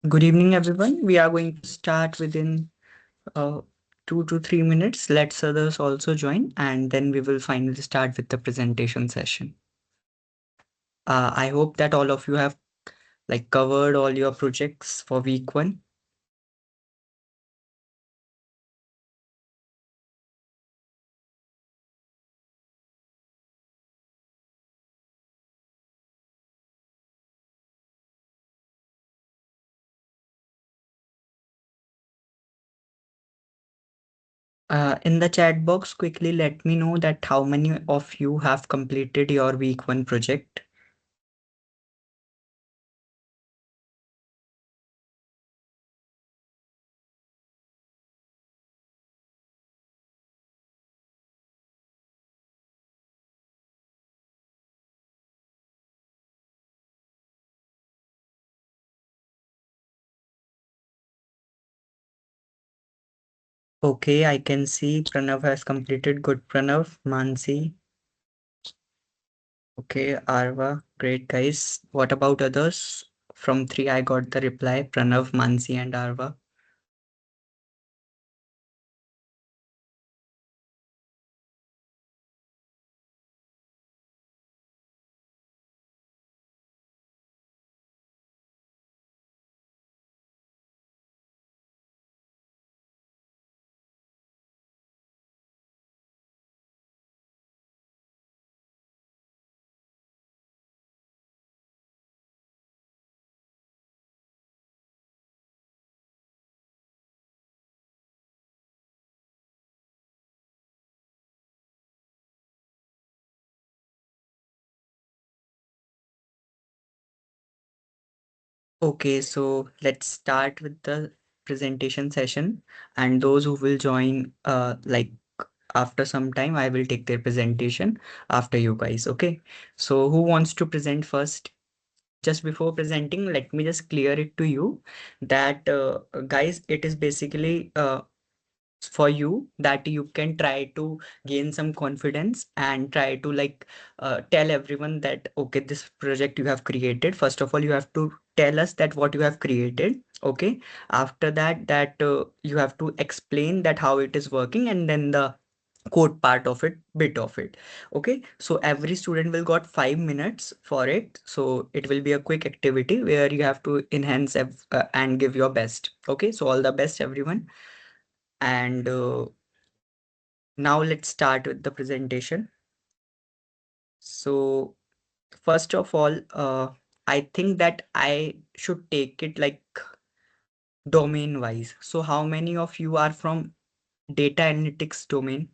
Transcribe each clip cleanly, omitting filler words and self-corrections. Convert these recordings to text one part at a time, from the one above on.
Good evening, everyone. We are going to start within uh, 2 to 3 minutes. Let others also join, and then we will finally start with the presentation session. I hope that all of you have like covered all your projects for week one. In the chat box, quickly let me know that how many of you have completed your week one project. Okay, I can see Pranav has completed. Good, Pranav. Mansi. Okay, Arva. Great, guys. What about others? From three, I got the reply Pranav, Mansi, and Arva. Okay, so let's start with the presentation session. And those who will join, like after some time, I will take their presentation after you guys. Okay, so who wants to present first? Just before presenting, let me just clear it to you that, guys, it is basically for you that you can try to gain some confidence and try to like tell everyone that okay, this project you have created, first of all you have to tell us that what you have created. Okay, after that you have to explain that how it is working, and then the code part of it, bit of it. Okay, so every student will got 5 minutes for it, so it will be a quick activity where you have to enhance and give your best. Okay, so all the best everyone. And now let's start with the presentation. So first of all, I think that I should take it like domain wise. So how many of you are from data analytics domain?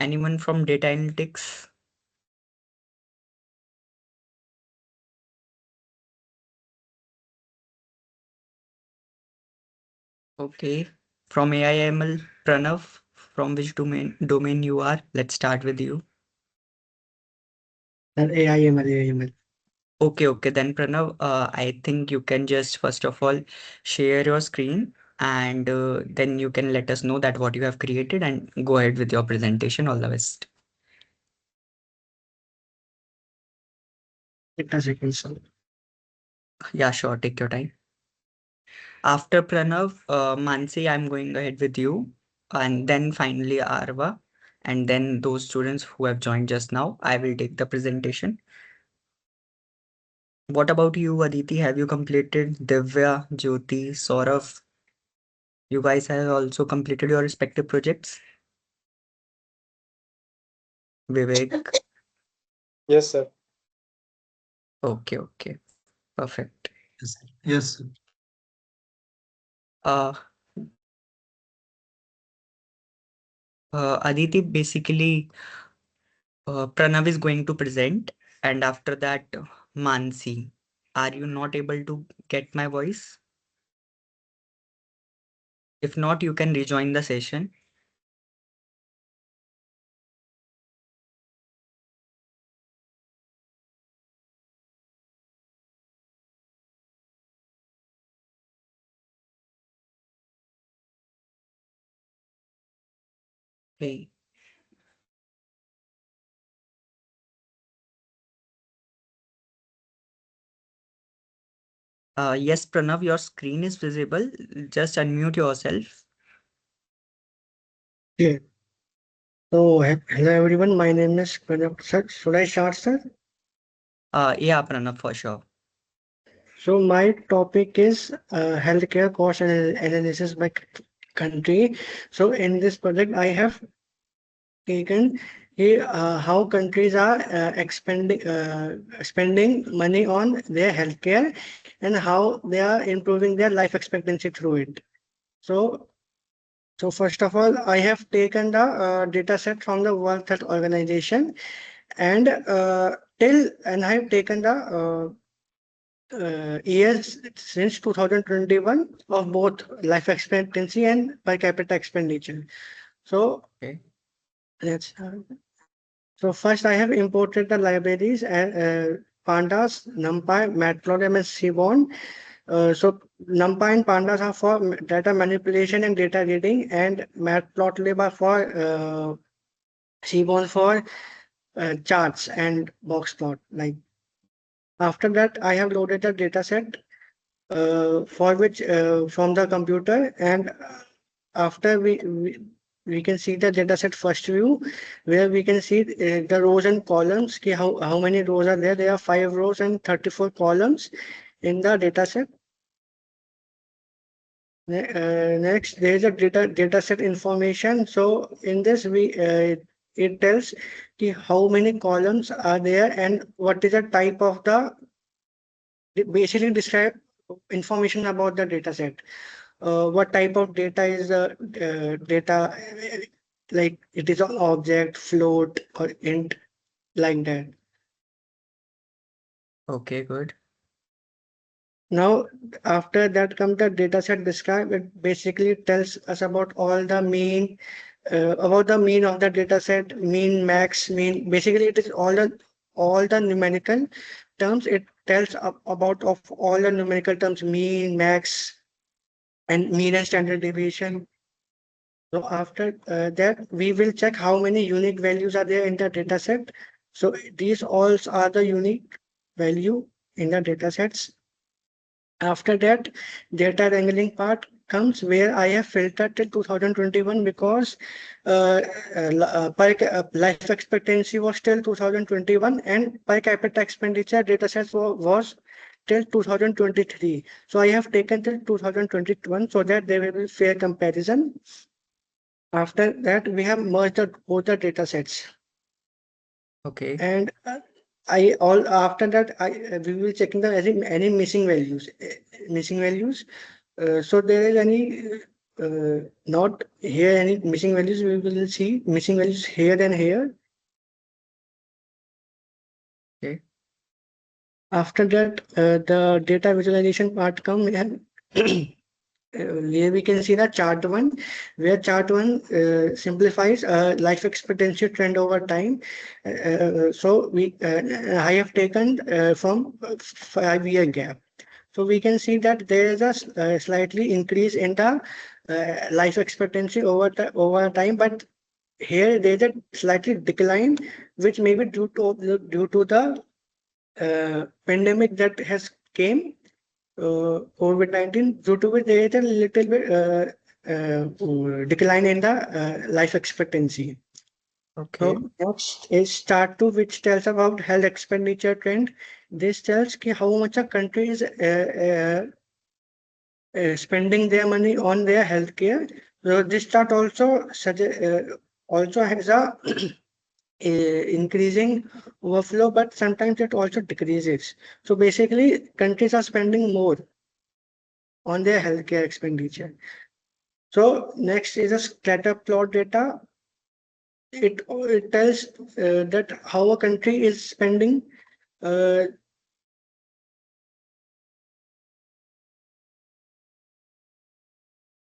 Anyone from data analytics? Okay. From AI/ML, Pranav, from which domain you are? Let's start with you. And AI/ML. Okay, okay. Then Pranav, I think you can just first of all share your screen, and then you can let us know that what you have created and go ahead with your presentation. All the best. It has second, sir. Yeah, sure. Take your time. After Pranav, Mansi, I'm going ahead with you, and then finally Arva, and then those students who have joined just now, I will take the presentation. What about you, Aditi? Have you completed? Divya, Jyoti, Saurav, you guys have also completed your respective projects? Vivek? Yes, sir. Okay, okay. Perfect. Yes, sir. Yes, sir. Uh, Aditi, basically, Pranav is going to present, and after that, Mansi. Are you not able to get my voice? If not, you can rejoin the session. Okay. Yes, Pranav, your screen is visible. Just unmute yourself. Yeah. So, hello everyone. My name is Pranav, sir. Should I start, sir? Yeah, Pranav, for sure. So, my topic is healthcare cost analysis by country. So, in this project, I have taken how countries are spending money on their healthcare and how they are improving their life expectancy through it. So, so first of all, I have taken the data set from the World Health Organization and I have taken the years since 2021 of both life expectancy and per capita expenditure. So Okay. let's so first I have imported the libraries and pandas, NumPy, Matplotlib, and Seaborn. So NumPy and pandas are for data manipulation and data reading, and Matplotlib are for Seaborn for charts and box plot. Like after that, I have loaded the data set for which from the computer, and after we can see the data set first view, where we can see the rows and columns. Ki how many rows are there? There are 5 rows and 34 columns in the data set. Next, there is a data set information. So in this, we it tells how many columns are there and what is the type of the basically describe information about the data set. What type of data is the data, like it is an object, float, or int, like that. Okay, good. Now, after that comes the dataset describe. It basically tells us about the mean of the dataset, mean, max, mean. Basically, it is all the numerical terms. It tells about of all the numerical terms, mean, max, and mean and standard deviation. So after that, we will check how many unique values are there in the dataset. So these all are the unique value in the datasets. After that, data wrangling part comes where I have filtered till 2021 because life expectancy was till 2021 and per capita expenditure datasets was till 2023. So I have taken till 2021 so that there will be fair comparison. After that, we have merged both the data sets. Okay. And I all after that I we will checking the any missing values. Missing values. So there is any not here any missing values. We will see missing values here and here. Okay. After that, the data visualization part come. We have here we can see the chart one, where chart one simplifies life expectancy trend over time. So I have taken from 5-year gap. So we can see that there is a slightly increase in the life expectancy over time, but here there is a slightly decline, which may be due to the pandemic that has came COVID-19, due to which there is a little bit decline in the life expectancy. Okay. So next is chart 2, which tells about health expenditure trend. This tells ki how much a country is spending their money on their healthcare. So this chart also has a increasing overflow, but sometimes it also decreases. So basically, countries are spending more on their healthcare expenditure. So next is a scatter plot data. It tells that how a country is spending. Uh,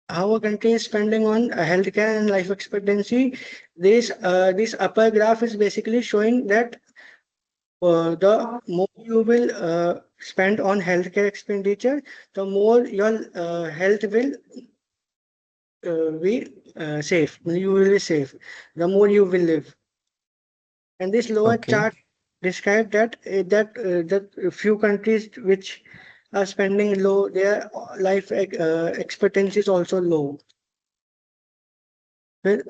how a country is spending on healthcare and life expectancy. This upper graph is basically showing that the more you will spend on healthcare expenditure, the more your health will be safe. You will be safe. The more you will live. And this lower Okay. chart describe that few countries which are spending low, their life expectancy is also low. Well,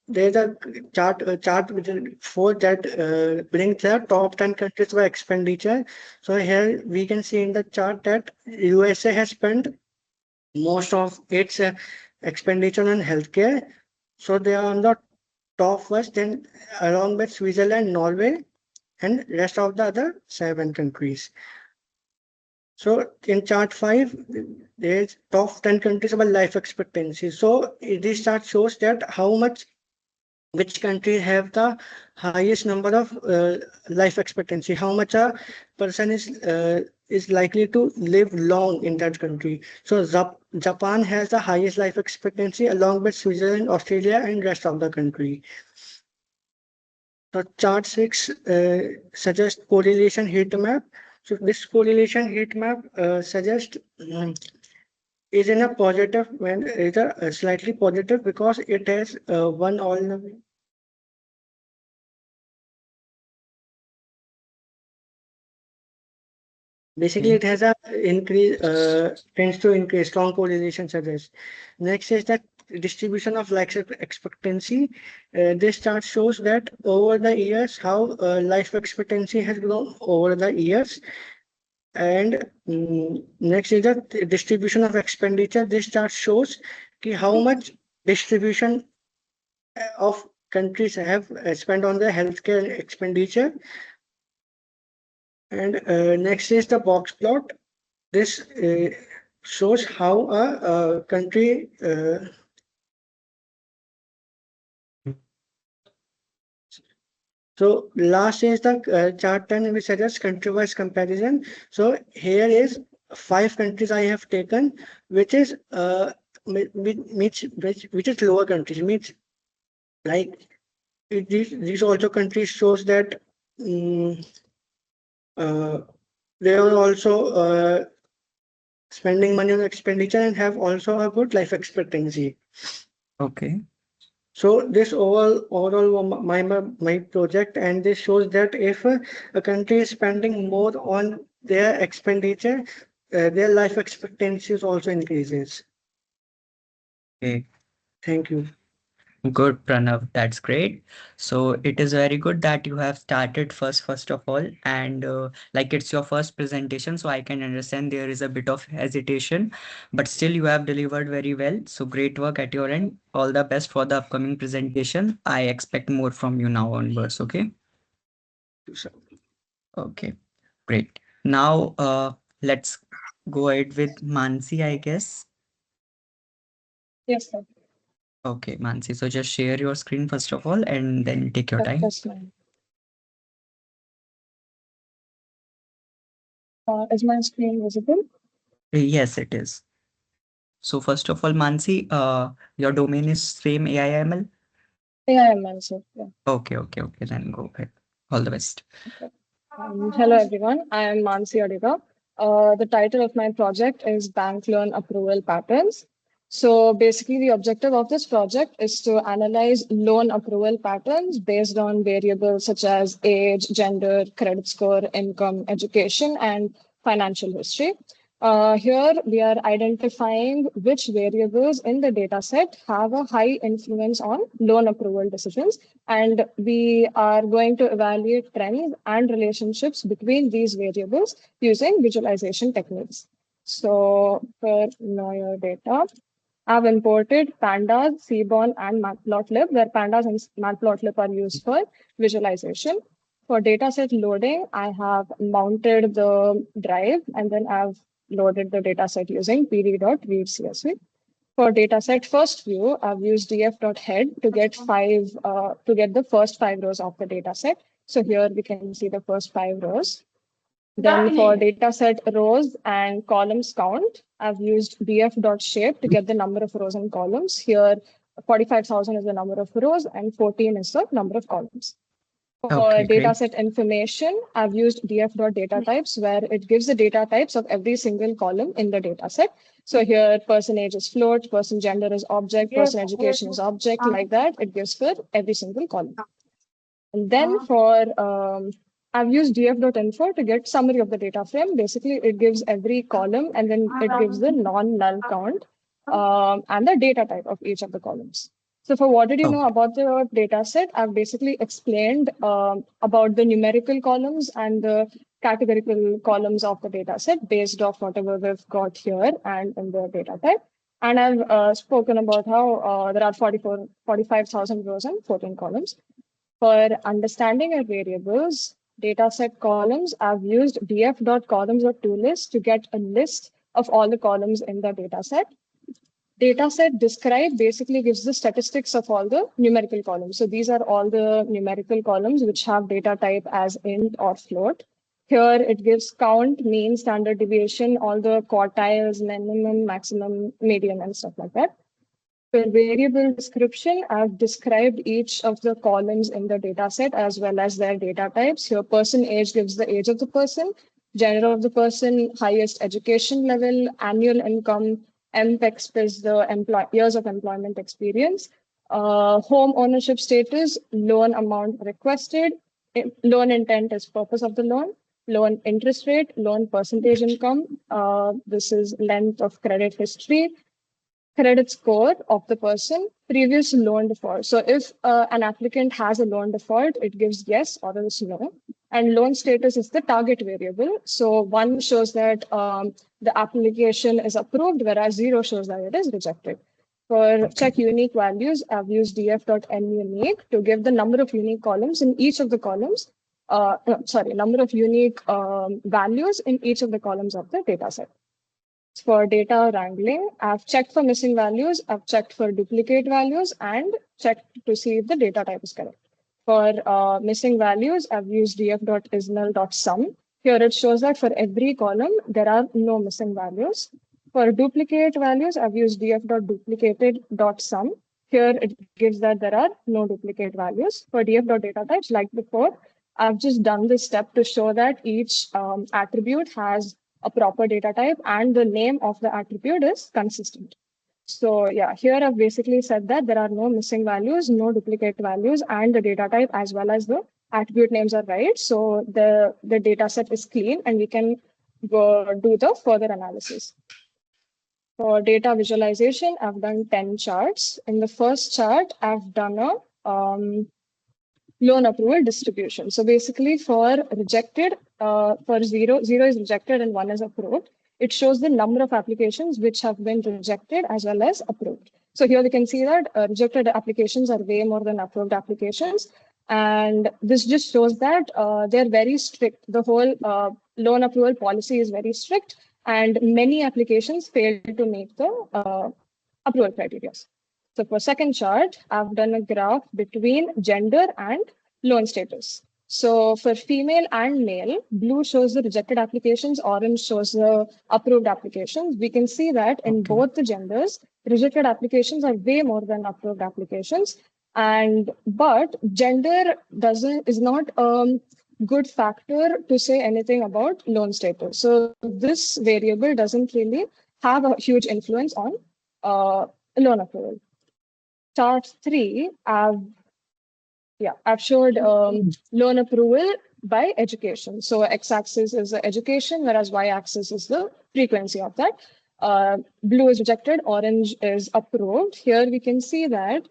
there's a chart which is for that brings the top 10 countries by expenditure. So here we can see in the chart that USA has spent most of its expenditure on healthcare. So they are on the top first, then along with Switzerland, Norway, and rest of the other 7 countries. So in chart 5, there's top 10 countries about life expectancy. So this chart shows that how much which country have the highest number of life expectancy, how much a person is likely to live long in that country. So Japan has the highest life expectancy along with Switzerland, Australia, and rest of the country. So chart 6 suggests correlation heat map. So this correlation heat map suggests is in a positive when is a slightly positive because it has one all basically, Okay. it has a increase tends to increase strong correlation suggests. Next is that distribution of life expectancy. This chart shows that over the years how life expectancy has grown over the years. And next is the distribution of expenditure. This chart shows how much distribution of countries have spent on their healthcare expenditure. And next is the box plot. This shows how a country. So last is the chart 10 which suggests country-wise comparison. So here is 5 countries I have taken, which is which is lower countries. Means like these also countries shows that um, uh, they are also spending money on expenditure and have also a good life expectancy. Okay. So this overall my project, and this shows that if a country is spending more on their expenditure, their life expectancy also increases. Okay. Thank you. Good, Pranav. That's great. So it is very good that you have started first of all, and like it's your first presentation, so I can understand there is a bit of hesitation, but still you have delivered very well. So great work at your end. All the best for the upcoming presentation. I expect more from you now onwards. Okay. So, Okay. Great. Now, let's go ahead with Mansi, I guess. Yes, sir. Okay, Mansi. So just share your screen first of all, and then take your time. Yes, ma'am. Is my screen visible? Yes, it is. So first of all, Mansi, your domain is same AIML? Yeah, I am, ma'am, sir. Yeah. Okay, then go ahead. All the best. Okay. Hello, everyone. I am Mansi Adiga. The title of my project is Bank Loan Approval Patterns. So basically, the objective of this project is to analyze loan approval patterns based on variables such as age, gender, credit score, income, education, and financial history. Here we are identifying which variables in the data set have a high influence on loan approval decisions. And we are going to evaluate trends and relationships between these variables using visualization techniques. So for know your data, I've imported pandas, seaborn, and matplotlib, where pandas and matplotlib are used for visualization. For dataset loading, I have mounted the drive and then I've loaded the dataset using pd.read.csv. For dataset first view, I've used df.head to get the first 5 rows of the dataset. So here we can see the first 5 rows. Then for dataset rows and columns count, I've used df.shape to get the number of rows and columns. Here, 45,000 is the number of rows and 14 is the number of columns. For Okay, great. dataset information, I've used df.datatypes where it gives the data types of every single column in the dataset. So here, person age is float, person gender is object, person education is object, like that. It gives for every single column. And then I've used df.info to get summary of the data frame. Basically, it gives every column and then it gives the non-null count and the data type of each of the columns. So for what did you know Okay. about the data set, I've basically explained about the numerical columns and the categorical columns of the data set based off whatever we've got here and in the data type. And I've spoken about how there are 45,000 rows and 14 columns. For understanding our variables, dataset columns, I've used df.columns.toList to get a list of all the columns in the dataset. Dataset describe basically gives the statistics of all the numerical columns. So these are all the numerical columns which have data type as int or float. Here it gives count, mean, standard deviation, all the quartiles, minimum, maximum, median, and stuff like that. For variable description, I've described each of the columns in the dataset as well as their data types. Here, person age gives the age of the person, gender of the person, highest education level, annual income, MPEXP is the years of employment experience, home ownership status, loan amount requested, loan intent is purpose of the loan interest rate, loan percentage income. This is length of credit history, credit score of the person, previous loan default. So if an applicant has a loan default, it gives yes or else no. And loan status is the target variable. So one shows that the application is approved, whereas 0 shows that it is rejected. For check unique values, I've used df.nunique to give the number of unique columns in each of the columns. Number of unique values in each of the columns of the dataset. For data wrangling, I've checked for missing values, I've checked for duplicate values, and checked to see if the data type is correct. For missing values, I've used df.isnull.sum. Here it shows that for every column, there are no missing values. For duplicate values, I've used df.duplicated.sum. Here it gives that there are no duplicate values. For df.datatypes, like before, I've just done this step to show that each attribute has a proper data type and the name of the attribute is consistent. So yeah, here I've basically said that there are no missing values, no duplicate values, and the data type as well as the attribute names are right. So the data set is clean and we can go do the further analysis. For data visualization, I've done 10 charts. In the first chart, I've done a loan approval distribution. So basically for rejected, for zero is rejected and 1 is approved. It shows the number of applications which have been rejected as well as approved. So here we can see that rejected applications are way more than approved applications. And this just shows that they're very strict. The whole loan approval policy is very strict and many applications fail to meet the approval criteria. So for second chart, I've done a graph between gender and loan status. So for female and male, blue shows the rejected applications, orange shows the approved applications. We can see that in both the genders, rejected applications are way more than approved applications. But gender is not a good factor to say anything about loan status. So this variable doesn't really have a huge influence on loan approval. Chart 3, I've showed loan approval by education. So x-axis is the education, whereas y-axis is the frequency of that. Blue is rejected, orange is approved. Here we can see that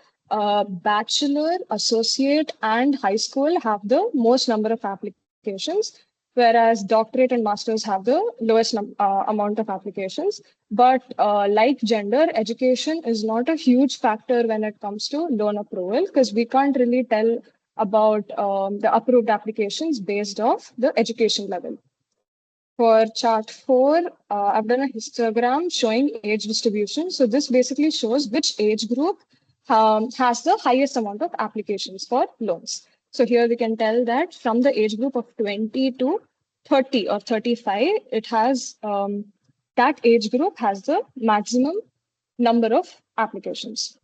bachelor, associate, and high school have the most number of applications, whereas doctorate and masters have the lowest amount of applications. But like gender, education is not a huge factor when it comes to loan approval because we can't really tell about the approved applications based off the education level. For chart 4, I've done a histogram showing age distribution. So this basically shows which age group has the highest amount of applications for loans. So here we can tell that from the age group of 20 to 30 or 35, it has that age group has the maximum number of applications.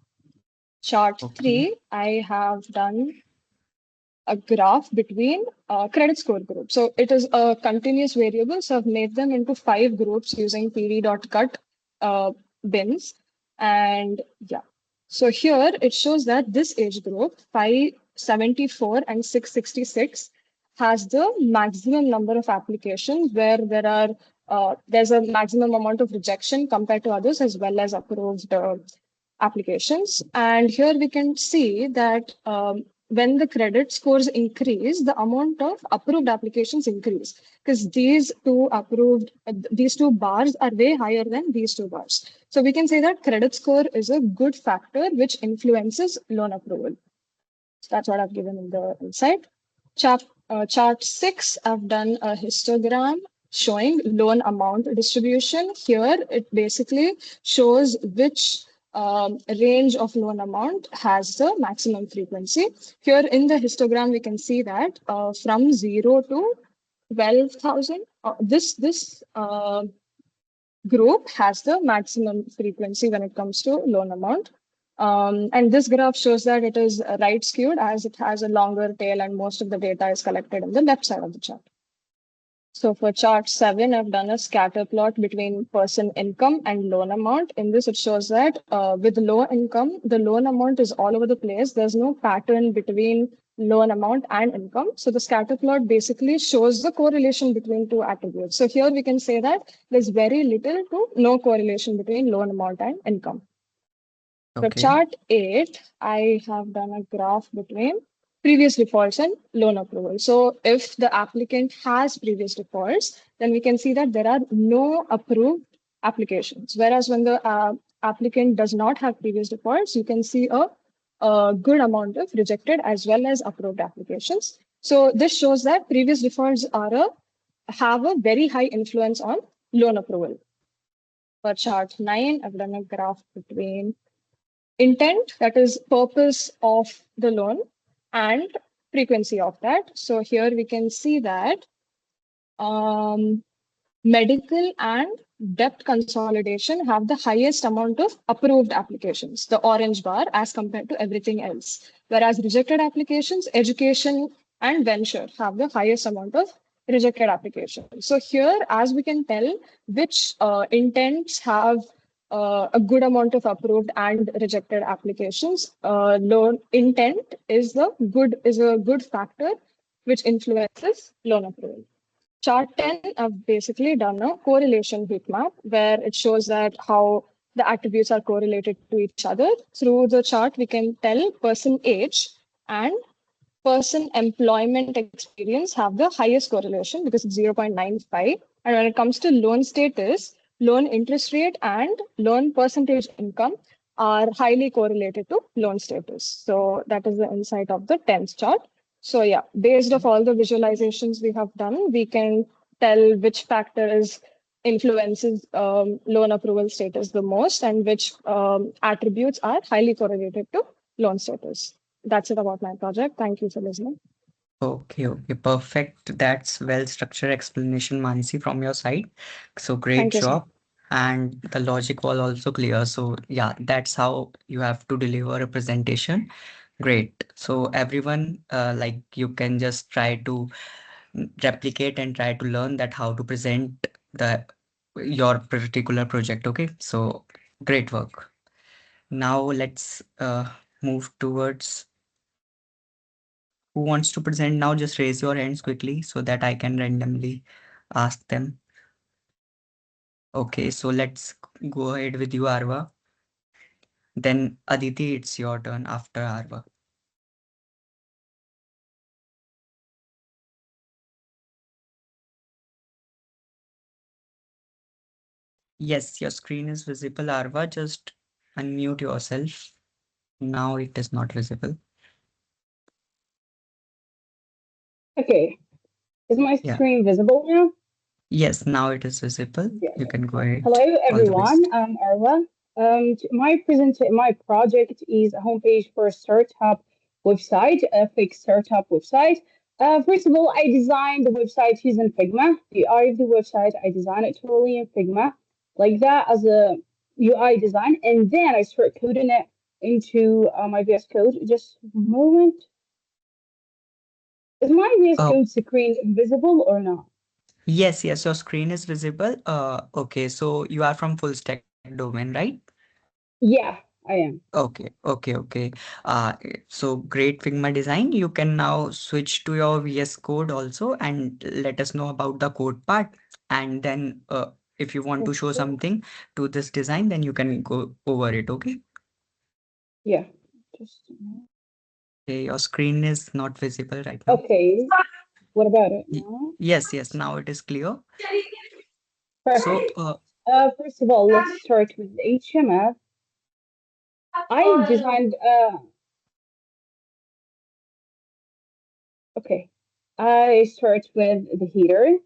Chart Okay. 3, I have done a graph between credit score groups. So it is a continuous variable. So I've made them into 5 groups using pd.cut bins. And yeah, so here it shows that this age group, 574 and 666, has the maximum number of applications where there's a maximum amount of rejection compared to others as well as approved applications. And here we can see that when the credit scores increase, the amount of approved applications increase because these two bars are way higher than these two bars. So we can say that credit score is a good factor which influences loan approval. So that's what I've given in the insight. Chart 6, I've done a histogram showing loan amount distribution. Here, it basically shows which range of loan amount has the maximum frequency. Here in the histogram, we can see that from 0 to 12,000, this group has the maximum frequency when it comes to loan amount. And this graph shows that it is right skewed as it has a longer tail and most of the data is collected in the left side of the chart. So for chart 7, I've done a scatter plot between person income and loan amount. In this, it shows that with low income, the loan amount is all over the place. There's no pattern between loan amount and income. So the scatter plot basically shows the correlation between two attributes. So here we can say that there's very little to no correlation between loan amount and income. For Okay. chart 8, I have done a graph between previous defaults and loan approval. So if the applicant has previous defaults, then we can see that there are no approved applications. Whereas when the applicant does not have previous defaults, you can see a good amount of rejected as well as approved applications. So this shows that previous defaults have a very high influence on loan approval. For chart 9, I've done a graph between intent, that is purpose of the loan, and frequency of that. So here we can see that medical and debt consolidation have the highest amount of approved applications, the orange bar, as compared to everything else. Whereas rejected applications, education and venture have the highest amount of rejected applications. So here, as we can tell, which intents have a good amount of approved and rejected applications. Loan intent is a good factor which influences loan approval. Chart 10, I've basically done a correlation heat map where it shows that how the attributes are correlated to each other. Through the chart, we can tell person age and person employment experience have the highest correlation because it's 0.95. And when it comes to loan status, loan interest rate and loan percentage income are highly correlated to loan status. So that is the insight of the 10th chart. So yeah, based off all the visualizations we have done, we can tell which factor is influences loan approval status the most and which attributes are highly correlated to loan status. That's it about my project. Thank you for listening. Okay, okay, perfect. That's well-structured explanation, Mansi, from your side. So great Thank you, sir. job. And the logic was also clear. So yeah, that's how you have to deliver a presentation. Great. So everyone, like you can just try to replicate and try to learn that how to present the your particular project. Okay. So great work. Now let's move towards who wants to present now, just raise your hands quickly so that I can randomly ask them. Okay, so let's go ahead with you, Arva. Then Aditi, it's your turn after Arva. Yes, your screen is visible, Arva. Just unmute yourself. Now it is not visible. Okay, is my Yeah. screen visible now? Yes, now it is visible. Yes. You can go ahead. Hello, All the everyone. best. I'm Arla. My project is a homepage for a startup website, a fake startup website. First of all, I designed the website using Figma. The UI of the website, I designed it totally in Figma, like that as a UI design, and then I start coding it into my VS Code. Just a moment. Is my VS Oh, Code screen visible or not? yes, your screen is visible. Okay, so you are from full stack domain, right? Yeah, I am. Okay. So great Figma design. You can now switch to your VS Code also and let us know about the code part. And then if you want to show Okay. something to this design, then you can go over it. Okay. Yeah. Just a minute. Okay, your screen is not visible right now. Okay. What about it Y- now? Yes, now it is clear. So, Perfect. First of all, let's start with HTML. I designed, okay. I start with the header.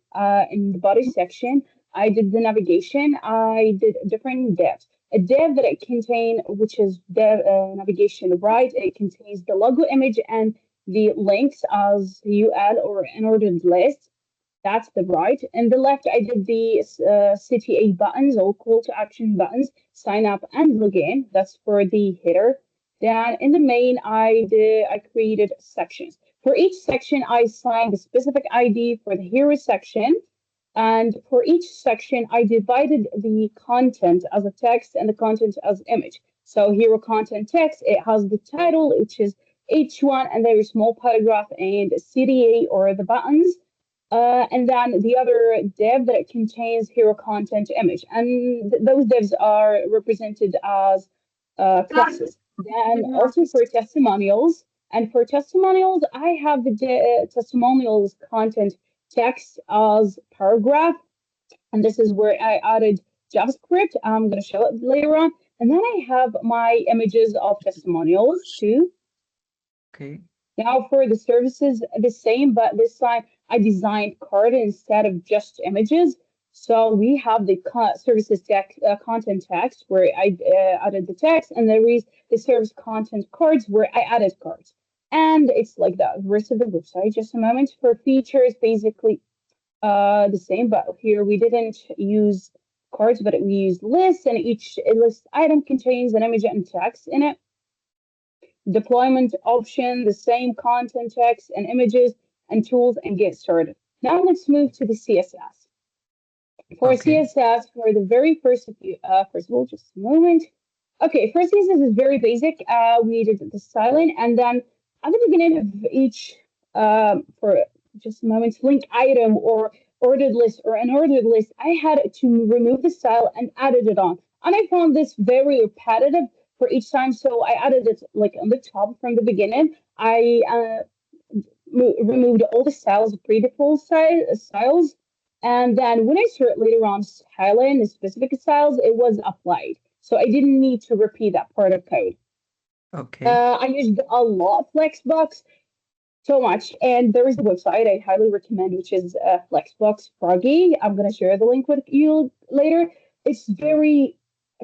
In the body section, I did the navigation. I did different devs. A dev that it contain, which is dev navigation right, it contains the logo image and the links as UL or an ordered list. That's the right. And the left, I did the CTA buttons or call to action buttons, sign up and login. That's for the header. Then in the main, I created sections. For each section, I assigned a specific ID for the hero section. And for each section, I divided the content as a text and the content as image. So hero content text, it has the title, which is H1, and there is small paragraph and CTA or the buttons. And then the other div that it contains hero content image. And those divs are represented as classes. Then also for testimonials. And for testimonials, I have the testimonials content text as paragraph. And this is where I added JavaScript. I'm going to show it later on. And then I have my images of testimonials too. okay. Now for the services, the same, but this time I designed card instead of just images. So we have the services text, content text where I added the text, and there is the service content cards where I added cards. And it's like that. The rest of the website, just a moment. For features, basically the same, but here we didn't use cards, but we used lists, and each list item contains an image and text in it. Deployment option, the same content text and images and tools, and get started. Now let's move to the CSS. For Okay. CSS, for the very first of all, just a moment. Okay, first CSS is very basic. We did the styling, and then at the beginning of each, for just a moment, link item or ordered list or an ordered list, I had to remove the style and added it on. And I found this very repetitive for each time, so I added it like on the top from the beginning. I removed all the styles, pre-default styles, and then when I started later on styling the specific styles, it was applied. So I didn't need to repeat that part of code. Okay. I used a lot of Flexbox, so much, and there is a website I highly recommend, which is Flexbox Froggy. I'm gonna share the link with you later. It's very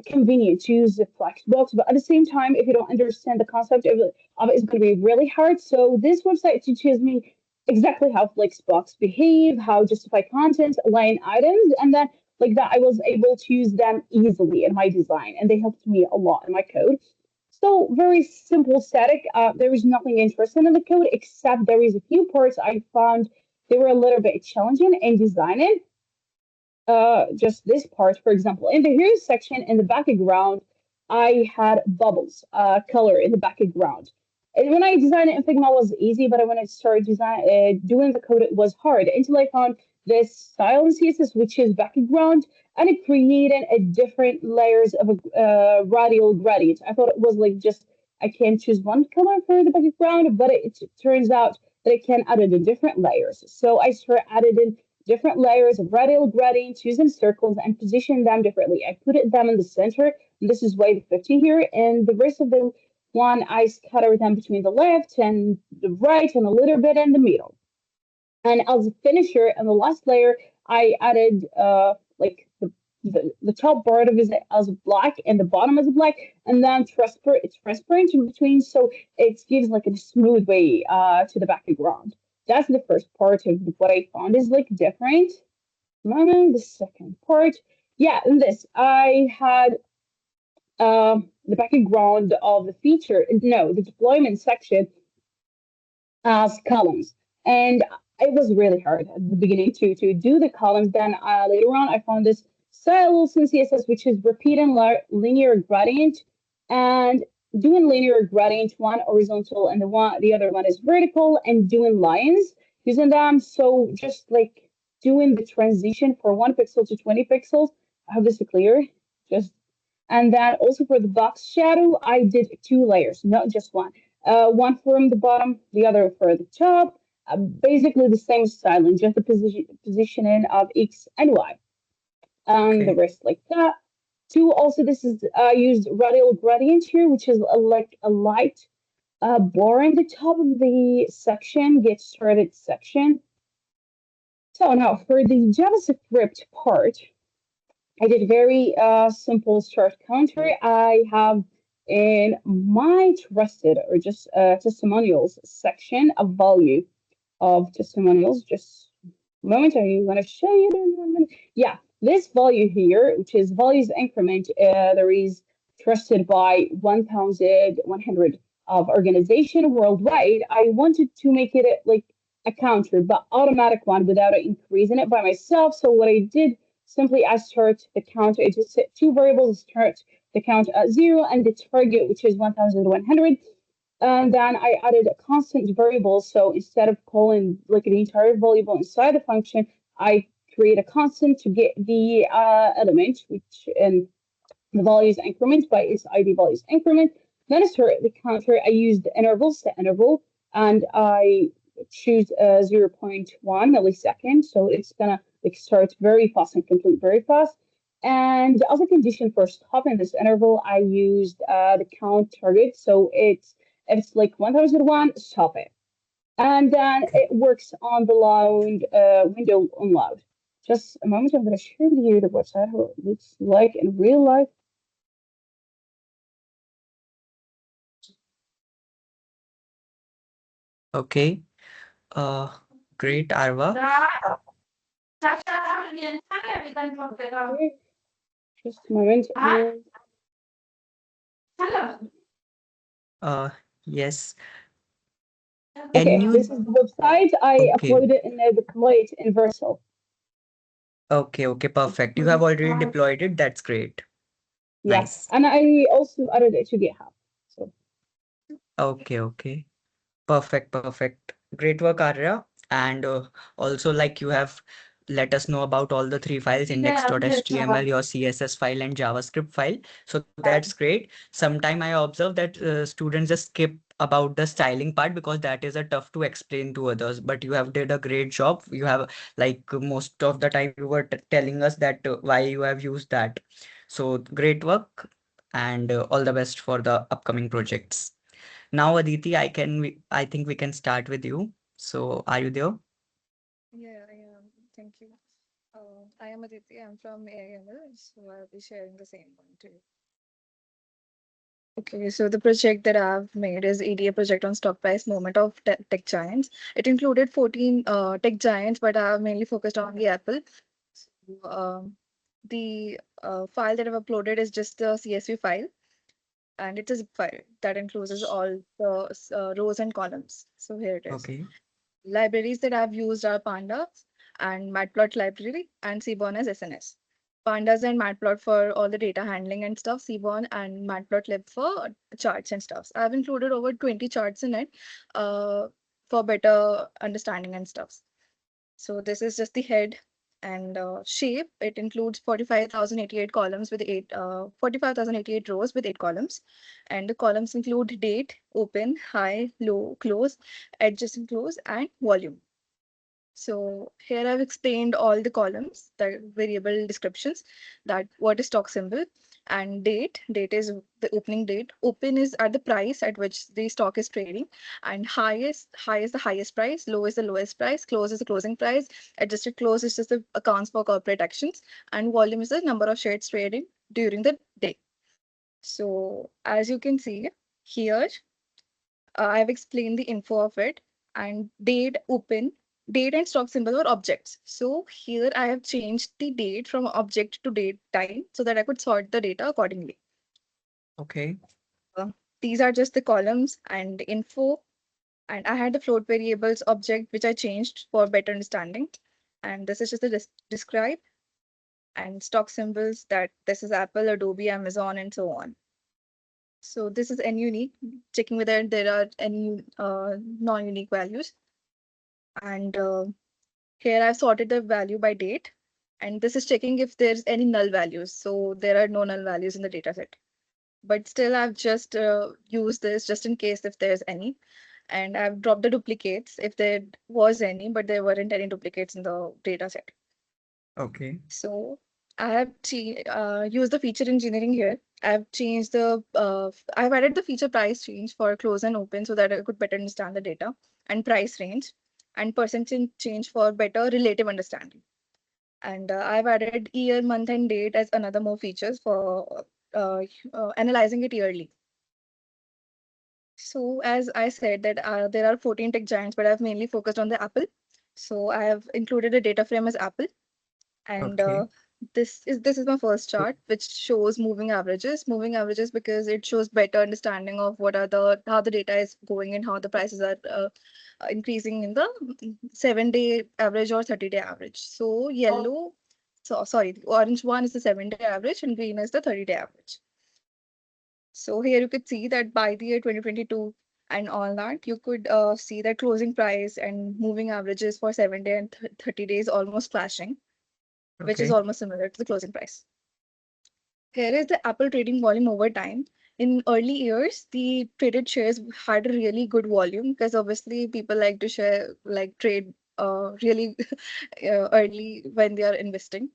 convenient to use the Flexbox, but at the same time, if you don't understand the concept of it, it's going to be really hard. So this website teaches me exactly how Flexbox behave, how justify content, align items, and then like that, I was able to use them easily in my design, and they helped me a lot in my code. So very simple static. There is nothing interesting in the code except there is a few parts I found they were a little bit challenging in designing just this part, for example, in the hero section in the background, I had bubbles, color in the background. And when I designed it in Figma, it was easy, but when I started doing the code, it was hard until I found this style in CSS, which is background, and it created a different layers of a radial gradient. I thought it was like just I can choose one color for the background, but it turns out that it can add in different layers. So I started added in different layers of radial gradient, using circles and position them differently. I put them in the center, and this is wave 50 here, and the rest of the one I scatter them between the left and the right and a little bit in the middle. And as a finisher and the last layer, I added like the top part of it as black and the bottom as black, and then transparent in between, so it gives like a smooth way to the background. That's the first part of what I found is like different. Moment, the second part, yeah, in this I had the background of the feature, no, the deployment section as columns. And it was really hard at the beginning to do the columns. Then later on, I found this style in CSS, which is repeating linear gradient and doing linear gradient, one horizontal and the other one is vertical, and doing lines using them. So just like doing the transition for 1 pixel to 20 pixels. I hope this is clear. Just and then also for the box shadow, I did 2 layers, not just one. One from the bottom, the other for the top. Basically the same styling, just the positioning of X and Y. And the Okay. rest like that. Two, also this is used radial gradient here, which is like a light bar in the top of the section, get started section. So now for the JavaScript part, I did very simple start counter. I have in my trusted or just testimonials section a value of testimonials. Just a moment, are you going to show you in 1 minute? Yeah, this value here, which is values increment, there is trusted by 1,100 of organization worldwide. I wanted to make it like a counter, but automatic one without increasing it by myself. So what I did simply, I start the counter. I just set 2 variables, start the count at 0 and the target, which is 1,100. And then I added a constant variable. So instead of calling like the entire variable inside the function, I create a constant to get the element, which in the values increment by its ID values increment. Then I start the counter. I use the intervals, the interval, and I choose 0 0.1 millisecond. So it's gonna like start very fast and complete very fast. And as a condition for stopping this interval, I used the count target. So it's if it's like 1001, stop it. And then Okay. it works on the loud window on loud. Just a moment, I'm going to share with you the website, how it looks like in real life. Okay. Uh, Great, Arva. Okay, just a moment. Uh, yes. Can Okay, this you? is the website. I Okay. uploaded and I deployed in Vercel. Okay. Okay. Perfect. You have already deployed it. That's great. Yeah, Nice. and I also added it to GitHub. So Okay. Okay. Perfect, perfect. Great work, Arya. And also, like you have let us know about all the 3 files, index.html, your CSS file, and JavaScript file. So that's great. Sometime I observe that students just skip about the styling part because that is a tough to explain to others. But you have did a great job. You have like most of the time you were telling us that why you have used that. So great work and all the best for the upcoming projects. Now, Aditi, I think we can start with you. So, are you there? Yeah, I am. Thank you. I am Aditi. I'm from AIML, so I'll be sharing the same one too. Okay, so the project that I've made is EDA project on stock price movement of tech giants. It included 14 tech giants, but I've mainly focused on the Apple. So, the file that I've uploaded is just the CSV file, and it's a zip file that encloses all the rows and columns. So here it is. Okay. Libraries that I've used are Panda and Matplot library and Seaborn as SNS. pandas and matplot for all the data handling and stuff, seaborn, and matplotlib for charts and stuff. I've included over 20 charts in it for better understanding and stuff. So this is just the head and shape. It includes 45,088 columns with 45,088 rows with 8 columns. And the columns include date, open, high, low, close, adjacent close, and volume. So here I've explained all the columns, the variable descriptions, that what is stock symbol, and date. Date is the opening date. Open is at the price at which the stock is trading, and high is the highest price, low is the lowest price, close is the closing price, adjusted close is just the accounts for corporate actions, and volume is the number of shares trading during the day. So as you can see here, I've explained the info of it, and date and stock symbol were objects. So here I have changed the date from object to date time so that I could sort the data accordingly. Okay. Uh, these are just the columns and info, and I had the float variables object, which I changed for better understanding. And this is just the describe and stock symbols, that this is Apple, Adobe, Amazon, and so on. So this is n unique, checking whether there are any non-unique values. And here I've sorted the value by date. And this is checking if there's any null values. So there are no null values in the data set. But still, I've just used this just in case if there's any. And I've dropped the duplicates if there was any, but there weren't any duplicates in the data set. Okay. So I have used the feature engineering here. I've changed I've added the feature price change for close and open so that I could better understand the data, and price range and percent change for better relative understanding. And I've added year, month, and date as another more features for analyzing it yearly. So as I said that there are 14 tech giants, but I've mainly focused on the Apple. So I have included a data frame as Apple. And Okay. this is my first chart, which shows moving averages because it shows better understanding of how the data is going and how the prices are increasing in the 7-day average or 30-day average. So sorry, the orange one is the 7-day average and green is the 30-day average. So here you could see that by the year 2022 and all that, you could see that closing price and moving averages for 7-day and 30 days almost clashing, which is Okay. almost similar to the closing price. Here is the Apple trading volume over time. In early years, the traded shares had a really good volume because obviously people like to trade really early when they are investing.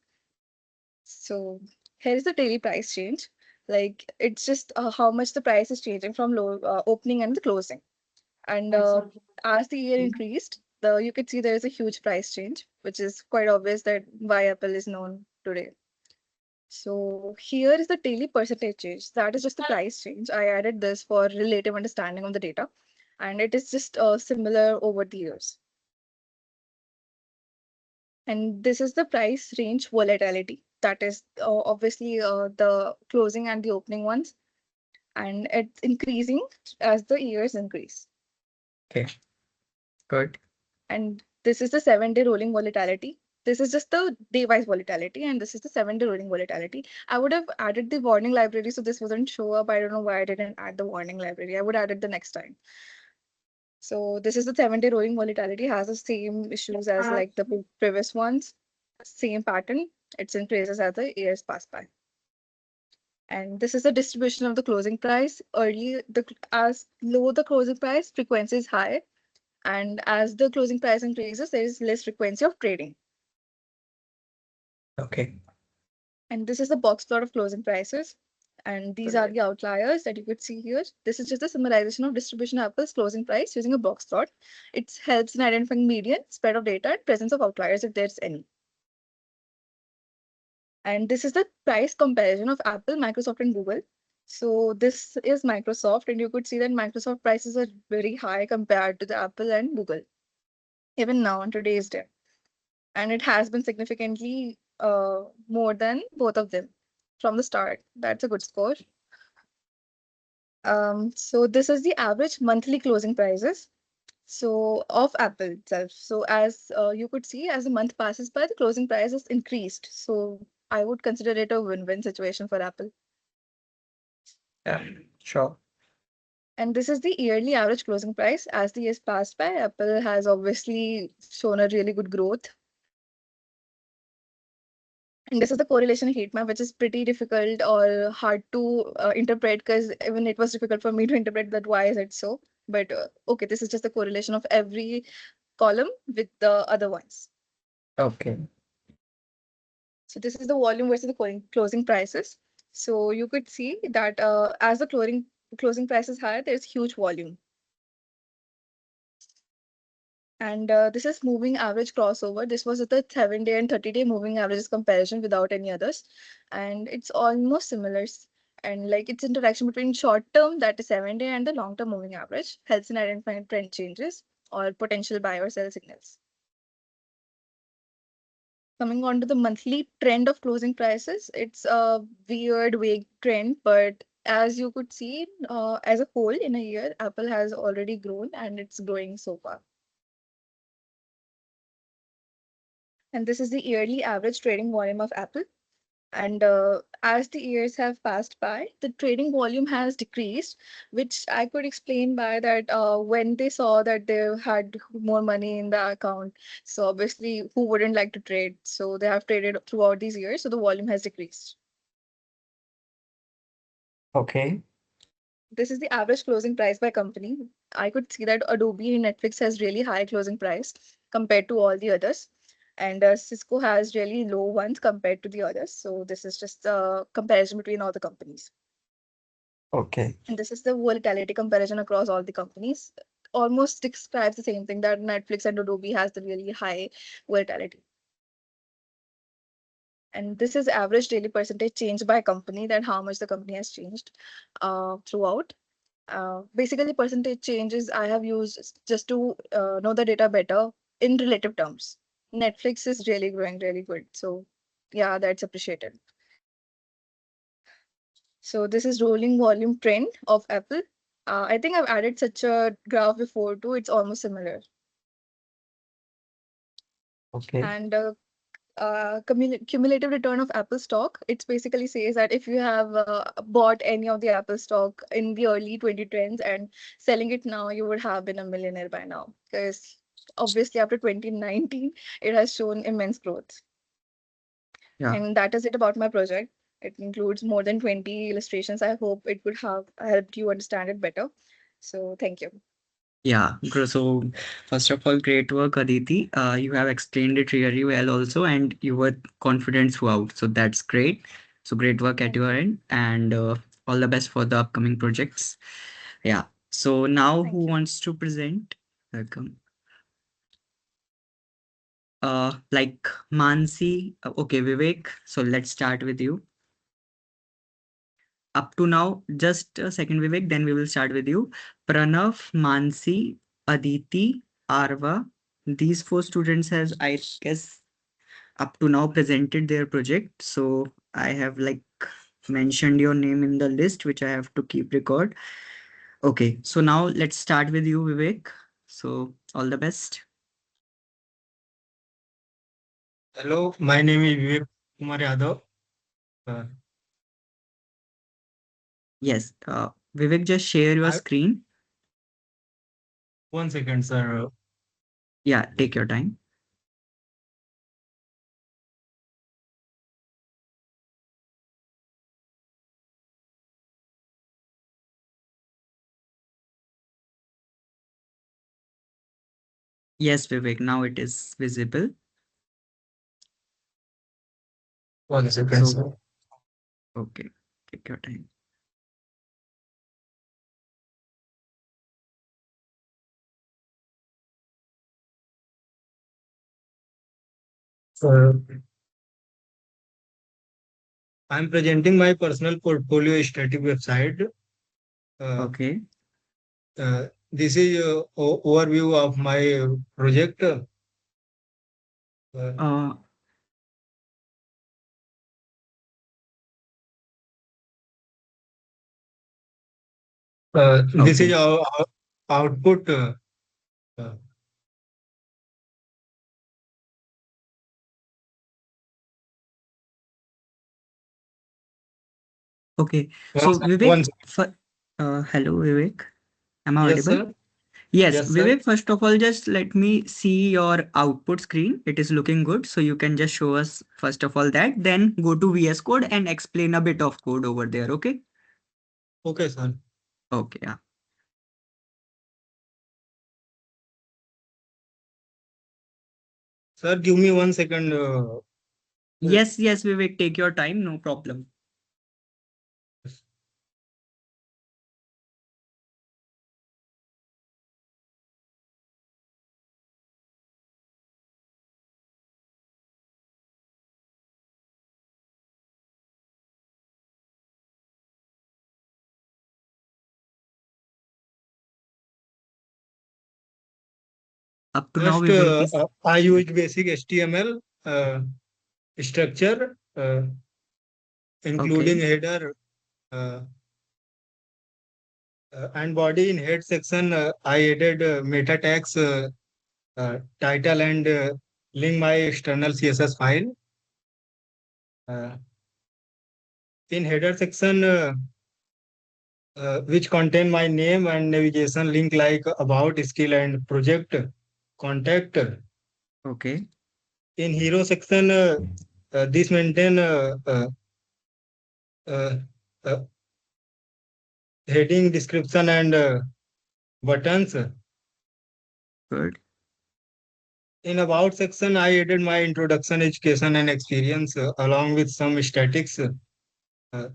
So here is the daily price change. Like it's just how much the price is changing from low opening and the closing. And as the year increased, you could see there is a huge price change, which is quite obvious that why Apple is known today. So here is the daily percentage change. That is just the price change. I added this for relative understanding of the data, and it is just similar over the years. And this is the price range volatility. That is obviously the closing and the opening ones, and it's increasing as the years increase. Okay. Good. And this is the 7-day rolling volatility. This is just the day-wise volatility, and this is the 7-day rolling volatility. I would have added the warning library, so this wouldn't show up. I don't know why I didn't add the warning library. I would add it the next time. So this is the 7-day rolling volatility, has the same issues as like the previous ones, same pattern. It's increases as the years pass by. And this is the distribution of the closing price. As low the closing price, frequency is high. And as the closing price increases, there is less frequency of trading. Okay. And this is the box plot of closing prices. And these are the outliers that you could see here. This is just a summarization of distribution Apple's closing price using a box plot. It helps in identifying median, spread of data, and presence of outliers if there's any. And this is the price comparison of Apple, Microsoft, and Google. So this is Microsoft, and you could see that Microsoft prices are very high compared to the Apple and Google, even now on today's day. And it has been significantly more than both of them from the start. That's a good score. So this is the average monthly closing prices. So of Apple itself. So as you could see, as the month passes by, the closing price is increased. So I would consider it a win-win situation for Apple. Yeah, sure. And this is the yearly average closing price. As the years passed by, Apple has obviously shown a really good growth. And this is the correlation heat map, which is pretty difficult or hard to interpret, because even it was difficult for me to interpret that why is it so. But okay, this is just the correlation of every column with the other ones. Okay. So this is the volume versus the closing prices. So you could see that as the closing price is higher, there's huge volume. And this is moving average crossover. This was at the 7-day and 30-day moving averages comparison without any others. And it's almost similar. And like its interaction between short term, that is 7-day, and the long term moving average helps in identifying trend changes or potential buy or sell signals. Coming on to the monthly trend of closing prices, it's a weird, vague trend, but as you could see, as a whole in a year, Apple has already grown and it's growing so far. And this is the yearly average trading volume of Apple. And as the years have passed by, the trading volume has decreased, which I could explain by that when they saw that they had more money in the account. So obviously, who wouldn't like to trade? So they have traded throughout these years. So the volume has decreased. Okay. This is the average closing price by company. I could see that Adobe and Netflix has really high closing price compared to all the others. And Cisco has really low ones compared to the others. So this is just a comparison between all the companies. Okay. And this is the volatility comparison across all the companies. Almost describes the same thing, that Netflix and Adobe has the really high volatility. And this is average daily percentage change by company, that how much the company has changed throughout. Basically, percentage changes I have used just to know the data better in relative terms. Netflix is really growing really good. So yeah, that's appreciated. So this is rolling volume trend of Apple. I think I've added such a graph before too. It's almost similar. Okay. And cumulative return of Apple stock, it basically says that if you have bought any of the Apple stock in the early 2010s and selling it now, you would have been a millionaire by now. Because obviously after 2019, it has shown immense growth. Yeah. And that is it about my project. It includes more than 20 illustrations. I hope it would have helped you understand it better. So thank you. Yeah. So first of all, great work, Aditi. You have explained it really well also, and you were confident throughout. So that's great. So great work at Thank your you. end, and all the best for the upcoming projects. Yeah. So now who Thank you. wants to present? Welcome. Like Mansi. Okay, Vivek. So let's start with you. Up to now, just a second, Vivek, then we will start with you. Pranav, Mansi, Aditi, Arva. These four students has, I guess, up to now presented their project. So I have like mentioned your name in the list, which I have to keep record. Okay, so now let's start with you, Vivek. So all the best. Hello, my name is Vivek Kumar Yadav. Uh, Yes, Vivek, just share your I screen. 1 second, sir. Yeah, take your time. Yes, Vivek, now it is visible. 1 second, So, sir. okay, take your time. Uh, I'm presenting my personal portfolio static website. Uh, Okay. this is overview of my project. Uh, This is okay. our output. Uh, Okay. One, So one Vivek, hello Vivek. Am I Yes, audible? sir. Yes, Yes, sir. Vivek, first of all, just let me see your output screen. It is looking good. So you can just show us first of all that, then go to VS Code and explain a bit of code over there. Okay. Okay, sir. Okay. Yeah. Sir, give me 1 second. Uh, Yes, yes, Vivek, take your time. No problem. Up to now, First, Vivek is I used basic HTML structure, including okay. header uh, and body. In head section. I added meta tags, title, and link my external CSS file. Uh, in header section, which contain my name and navigation link like about, skill, and project contact. Okay. In hero section, this maintain uh, uh, heading, description, and buttons. Good. In about section, I added my introduction, education, and experience along with some statics. Uh,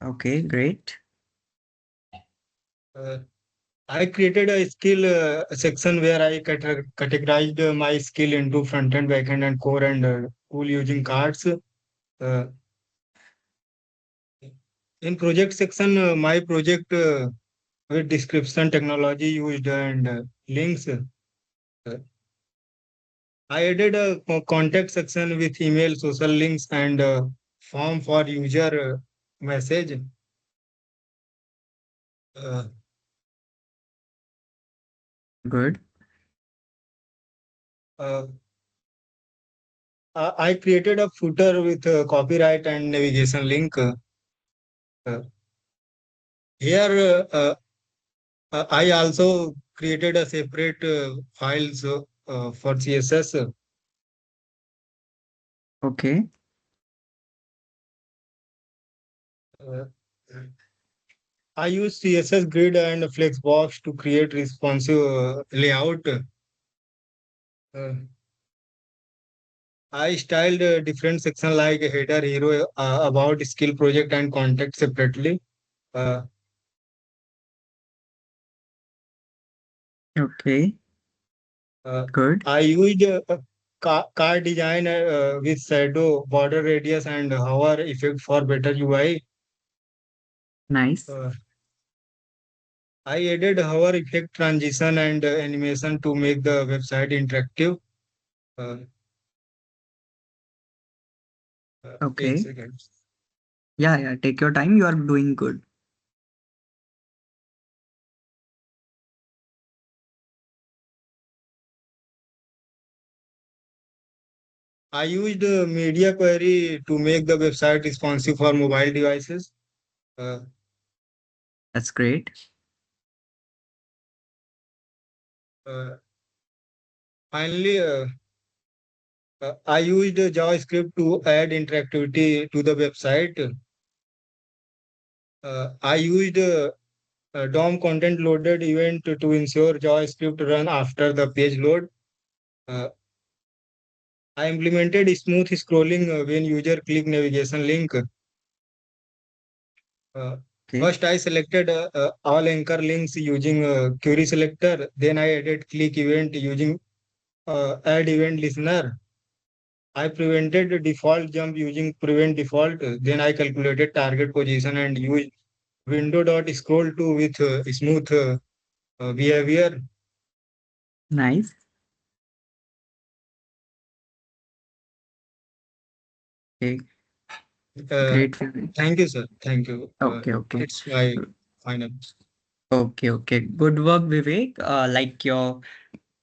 Okay. Great. uh, I created a skill section where I categorized my skill into front end, back end, and core, and tool using cards. Uh, in project section, my project with description, technology used, and links. I added a contact section with email, social links, and form for user message. Uh, Good. uh, I created a footer with copyright and navigation link. Uh, here, I also created a separate files for CSS. Okay. Uh, I use CSS grid and Flexbox to create responsive layout. I styled different section like header, hero, about, skill, project, and contact separately. Uh, Okay. uh, Good. I used card design with shadow, border radius, and hover effect for better UI. Nice. Uh, I added hover effect, transition, and animation to make the website interactive. Uh, 8 Okay. seconds. Yeah. Yeah. Take your time. You are doing good. I used media query to make the website responsive for mobile devices. Uh, That's great. uh, Finally, I used JavaScript to add interactivity to the website. I used DOM content loaded event to ensure JavaScript run after the page load. Uh, I implemented smooth scrolling when user click navigation link. Uh, Okay. First, I selected all anchor links using query selector. Then I added click event using add event listener. I prevented default jump using prevent default. Then I calculated target position and used window dot scroll to with smooth behavior. Nice. Okay. Uh, Great, Vivek. Thank you, sir. Thank you. Okay. Okay. It's my final. Okay. Okay. Good work, Vivek. Like your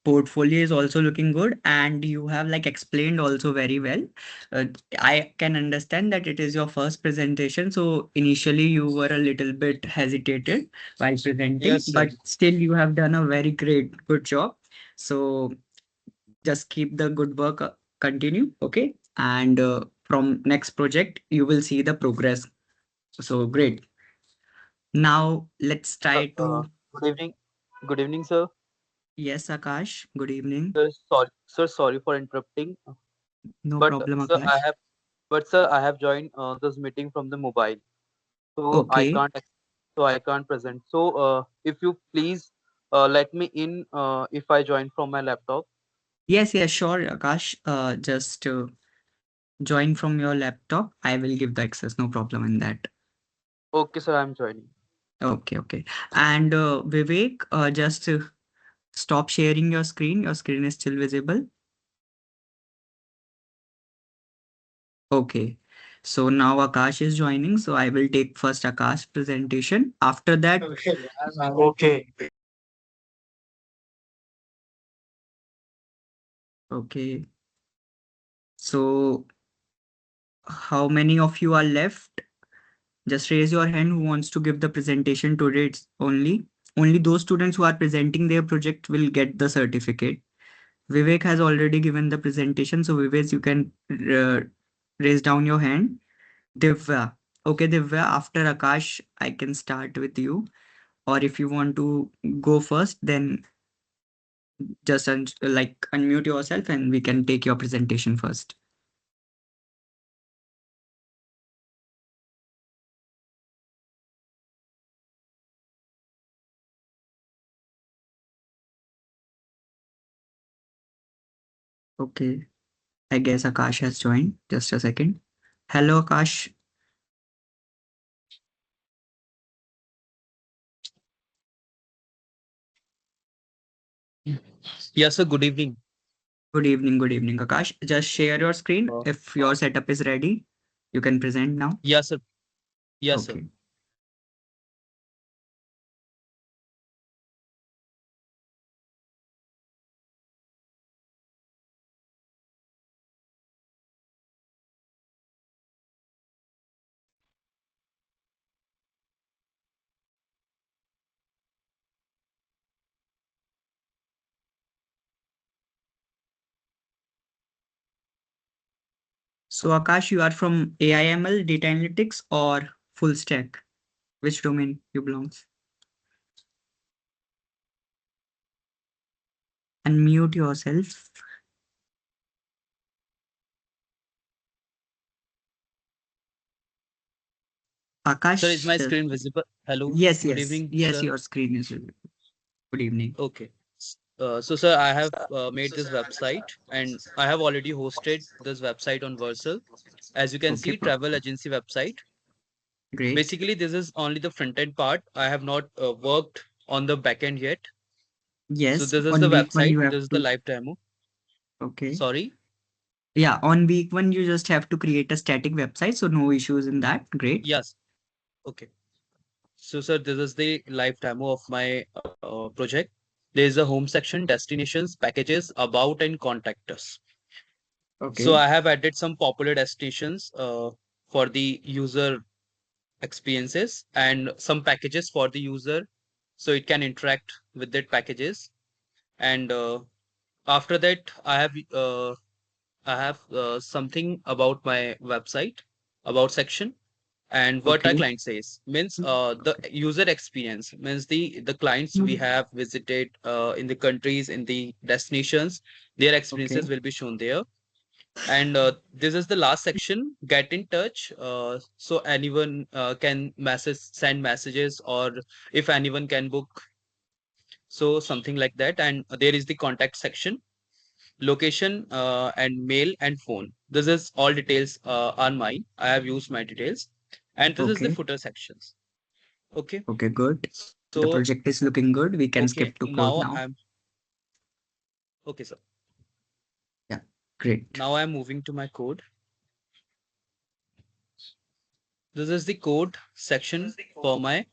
portfolio is also looking good, and you have like explained also very well. uh, I can understand that it is your first presentation, so initially you were a little bit hesitated while presenting, Yes, sir. but still you have done a very good job. So just keep the good work, continue, okay? And from next project you will see the progress. So great. Now let's Sir, try to. good evening. Good evening, sir. Yes, Akash, good evening. Sorry for interrupting. No But problem, sir, I Akash. have, I have joined this meeting from the mobile, so Okay. I can't present. So, if you please, let me in, if I join from my laptop. Yes, yes, sure, Akash. Just join from your laptop. I will give the access. No problem in that. Okay, sir, I'm joining. Okay, okay. And Vivek, just stop sharing your screen. Your screen is still visible. Okay. So now Akash is joining. So I will take first Akash presentation. After that, Okay. Okay. okay. So how many of you are left? Just raise your hand who wants to give the presentation today. It's only those students who are presenting their project will get the certificate. Vivek has already given the presentation, so Vivek, you can raise down your hand. Divya. Okay, Divya, after Akash, I can start with you. Or if you want to go first, then just unmute yourself and we can take your presentation first. Okay, I guess Akash has joined. Just a second. Hello, Akash. Yes, sir. Good evening. Good evening, Akash. Just share your screen. Uh, If your setup is ready, you can present now. yes, sir. Yes, sir. Okay. So, Akash, you are from AIML, data analytics, or full stack? Which domain you belongs? Unmute yourself. Sir, is Akash, my screen visible? Hello. yes, Good yes, evening, yes, sir. your screen is visible. Good evening. Okay. So, sir, I have made this website and I have already hosted this website on Versal. As you can Okay, see, travel agency website. great. Basically, this is only the front end part. I have not worked on the back end yet. So, Yes, this is on the week one, website. you have This is the to. live demo. Okay. Sorry. Yeah, on week one, you just have to create a static website. So, no issues in that. Great. Yes. Okay. So, sir, this is the live demo of my project. There is a home section, destinations, packages, about, and contact us. So Okay. I have added some popular destinations for the user experiences and some packages for the user so it can interact with that packages. And after that, I have something about my website, about section, and what our Okay. client says means the user experience means the clients we Mhm. have visited in the countries, in the destinations, their experiences Okay. will be shown there. And this is the last section, get in touch. So anyone can send messages, or if anyone can book, so something like that. And there is the contact section, location, and mail and phone. This is all details are mine. I have used my details. And this is the Okay. footer sections. Okay. Okay, good. So The project is looking good. We can okay, skip to code now now. I'm okay, sir. Yeah, great. Now I'm moving to my code. This is the code section for my.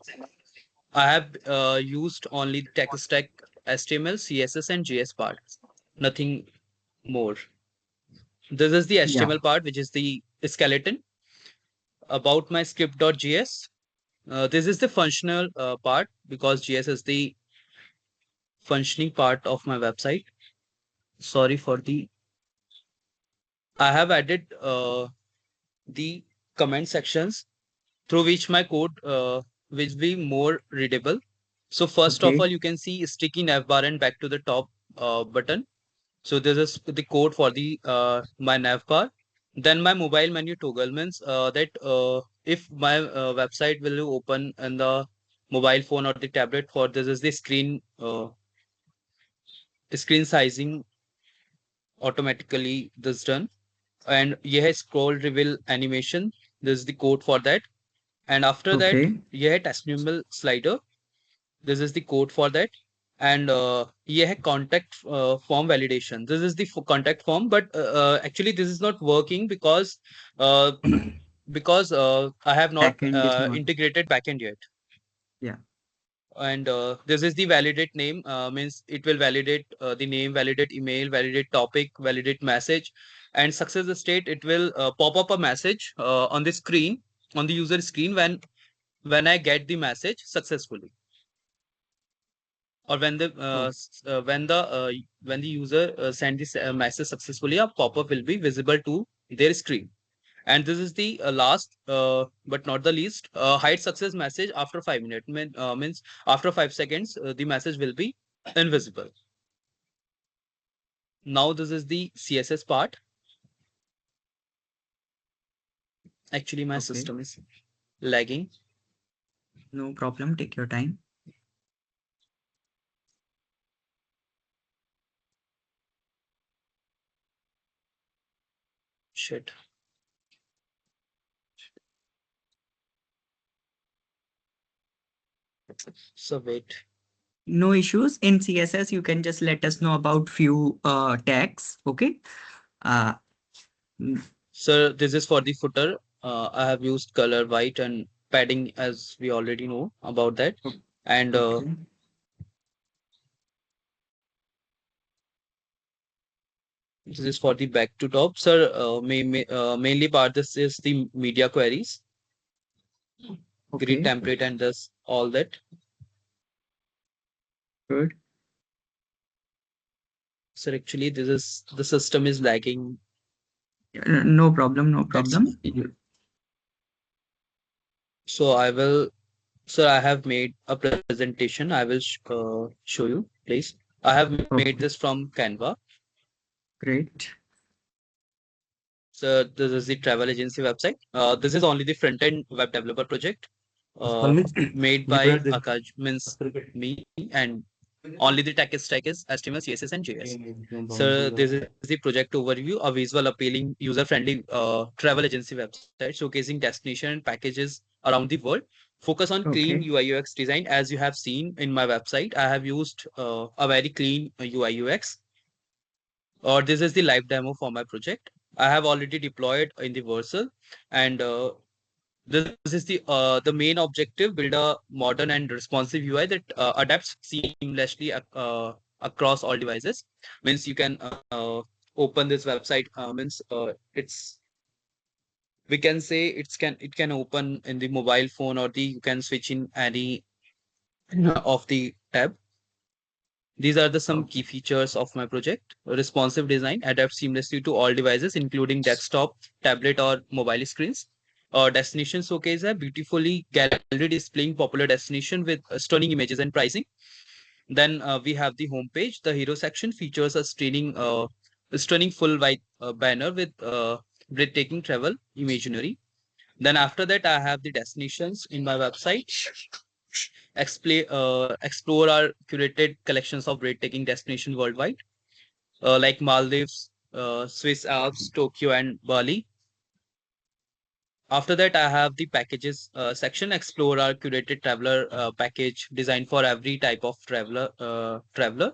I have used only tech stack HTML, CSS, and JS part. Nothing more. This is the Yeah. HTML part, which is the skeleton. About my script.js, this is the functional part because JS is the functioning part of my website. Sorry for the. I have added the comment sections through which my code will be more readable. So first of Okay. all, you can see sticky navbar and back to the top button. So this is the code for the my navbar. Then my mobile menu toggle means that if my website will open in the mobile phone or the tablet, for this is the screen sizing automatically this done. And यह scroll reveal animation. This is the code for that. And after that, Okay. यह testimonial slider. This is the code for that. And यह contact form validation. This is the contact form, but actually this is not working because uh, I have not Backend is not. integrated backend yet. Yeah. And this is the validate name, means it will validate the name, validate email, validate topic, validate message, and success state. It will pop up a message on the screen, on the user screen, when I get the message successfully, or when the Oh, when the user send this message successfully, a pop-up will be visible to their screen. And this is the last but not the least, hide success message after 5 minutes. Means after 5 seconds the message will be invisible. Now this is the CSS part. Actually my okay. system is lagging. No problem. Take your time. Shit. So wait. No issues. In CSS, you can just let us know about few tags. Okay. Uh, mm, So this is for the footer. I have used color white and padding, as we already know about that. And okay. this is for the back to top. Sir, mainly part this is the media queries, grid Okay. template, and this all that. Good. Sir, actually, this is the system is lagging. No problem. No That's problem. so I will. Sir, I have made a presentation. I will show you, please. I have made Okay. this from Canva. Great. So this is the travel agency website. This is only the front end web developer project made by Akash, means me, and only the tech stack is HTML, CSS, and JS. So this is the project overview, a visual, appealing, user-friendly travel agency website showcasing destination and packages around the world. Focus on clean Okay. UI UX design. As you have seen in my website, I have used a very clean UI UX. Or this is the live demo for my project. I have already deployed in the Vercel, and this is the main objective: build a modern and responsive UI that adapts seamlessly across all devices. Means you can open this website. Means it's we can say it can open in the mobile phone, or the you can switch in any of the tab. These are the some Oh, key features of my project. Responsive design adapts seamlessly to all devices, including desktop, tablet, or mobile screens. Destination showcase a beautifully gallery displaying popular destination with stunning images and pricing. Then we have the homepage. The hero section features a stunning full white banner with breathtaking travel imaginary. Then after that, I have the destinations in my website. Explore our curated collections of breathtaking destinations worldwide, like Maldives, Swiss Alps, Tokyo, and Bali. After that, I have the packages section. Explore our curated traveler package designed for every type of traveler.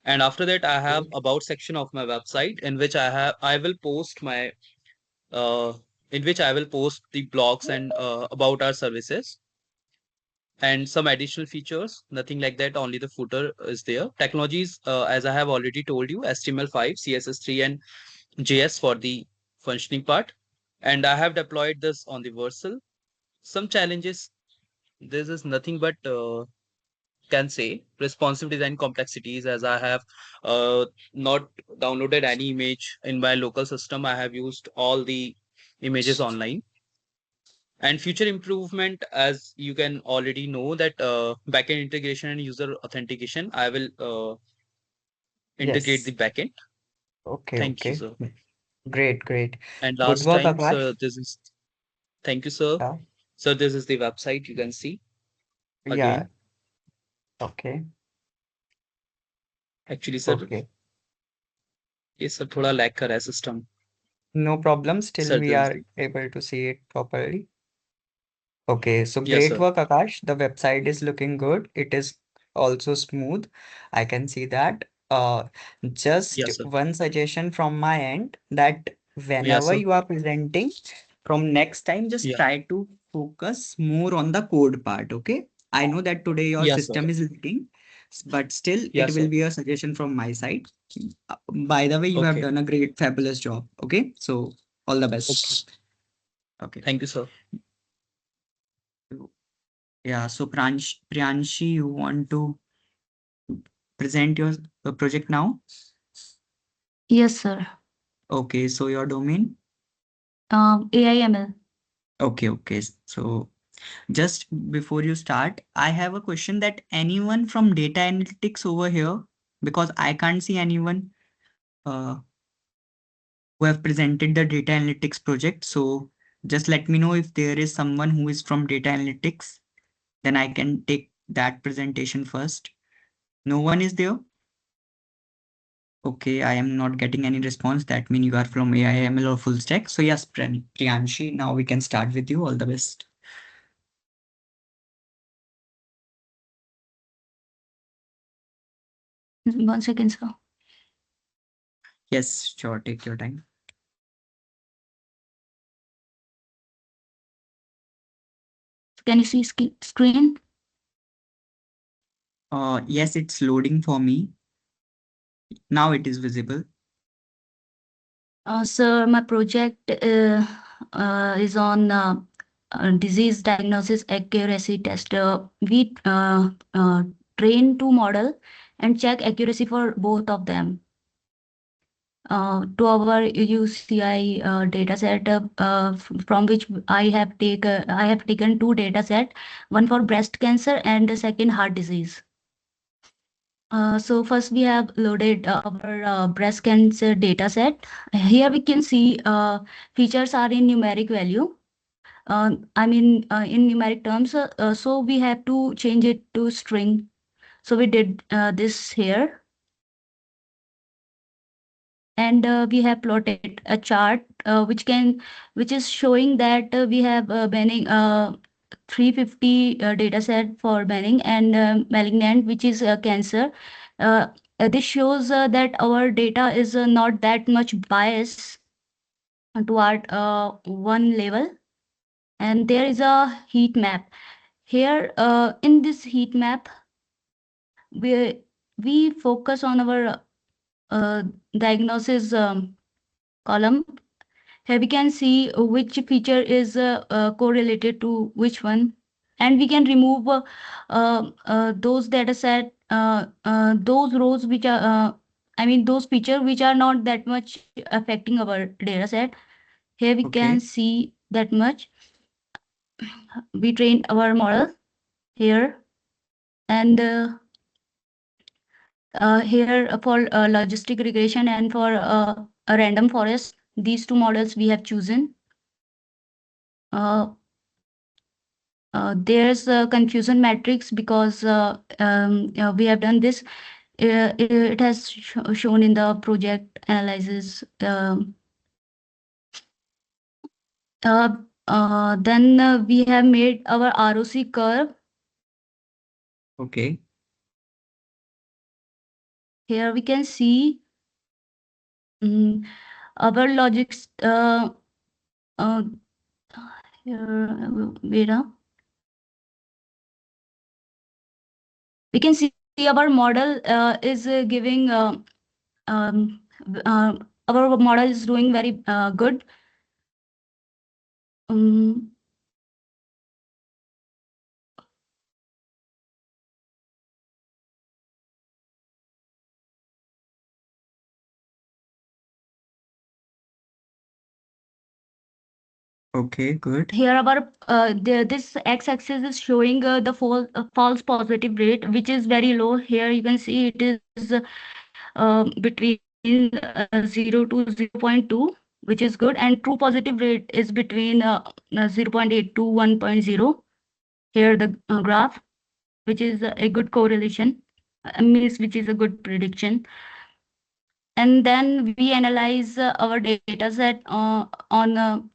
And after that, I have about section of my website in which I will post my uh, in which I will post the blogs and about our services. and some additional features. Nothing like that. Only the footer is there. Technologies, as I have already told you, HTML5, CSS3, and JS for the functioning part. And I have deployed this on the Vercel. Some challenges. This is nothing but can say responsive design complexities, as I have not downloaded any image in my local system. I have used all the images online. And future improvement, as you can already know, that backend integration and user authentication, I will integrate Yes. the backend. Okay, Thank you, okay. sir. Great, great. And Good last work, time, Akash. sir, this is thank you, sir. Yeah, So this is the website you can see yeah, again. okay, Actually, sir, okay. ये sir थोड़ा lag कर रहा है system. No problem. Still, Sir, we this is are the able to see it properly. Okay, so yes, great sir. work, Akash. The website is looking good. It is also smooth. I can see that. Just Yes, sir. one suggestion from my end that Yes, whenever sir. you are presenting, from next time, just Yeah. try to focus more on the code part. Okay. I know that today your Yes, sir. system is leaking, but still, it Yes, will sir. be a suggestion from my side. By the way, you have Okay. done a great, fabulous job. Okay. So, all the Okay. best. Okay. Thank you, sir. Yeah, so Priyanshi, you want to present your project now? Yes, sir. Okay, so your domain? AIML. Okay, okay. So just before you start, I have a question that anyone from data analytics over here, because I can't see anyone uh, who have presented the data analytics project. So just let me know if there is someone who is from data analytics, then I can take that presentation first. No one is there? Okay, I am not getting any response. That means you are from AIML or full stack. So yes, Priyanshi, now we can start with you. All the best. One second, sir. Yes, sure. Take your time. Can you see screen? Yes, it's loading for me. Now it is visible. Sir, my project is on disease diagnosis accuracy test. We train two model and check accuracy for both of them. To our UCI data set from which I have taken two data set, one for breast cancer and the second heart disease. So first we have loaded our breast cancer data set. Here we can see features are in numeric value. In numeric terms. So we have to change it to string. So we did this here. And we have plotted a chart which is showing that we have banning 350 data set for banning and malignant, which is cancer. This shows that our data is not that much biased toward one level. And there is a heat map. Here in this heat map, we we focus on our uh, diagnosis column. Here we can see which feature is correlated to which one, and we can remove those data set, those rows which are, those feature which are not that much affecting our data set. Here we can Okay. see that much. We trained our model here, and here for logistic regression and for a random forest, these two models we have chosen. Uh, there's a confusion matrix because we have done this. It has shown in the project analysis. Then we have made our ROC curve. Okay. Here we can see our logics. Uh, here, wait, We can see our model is giving um, uh, our model is doing very good. Um, Okay, good. Here our this x-axis is showing the false positive rate, which is very low. Here you can see it is between 0 to 0.2, which is good, and true positive rate is between 0.8 to 1.0. Here the graph, which is a good correlation, means which is a good prediction. And then we analyze our data set on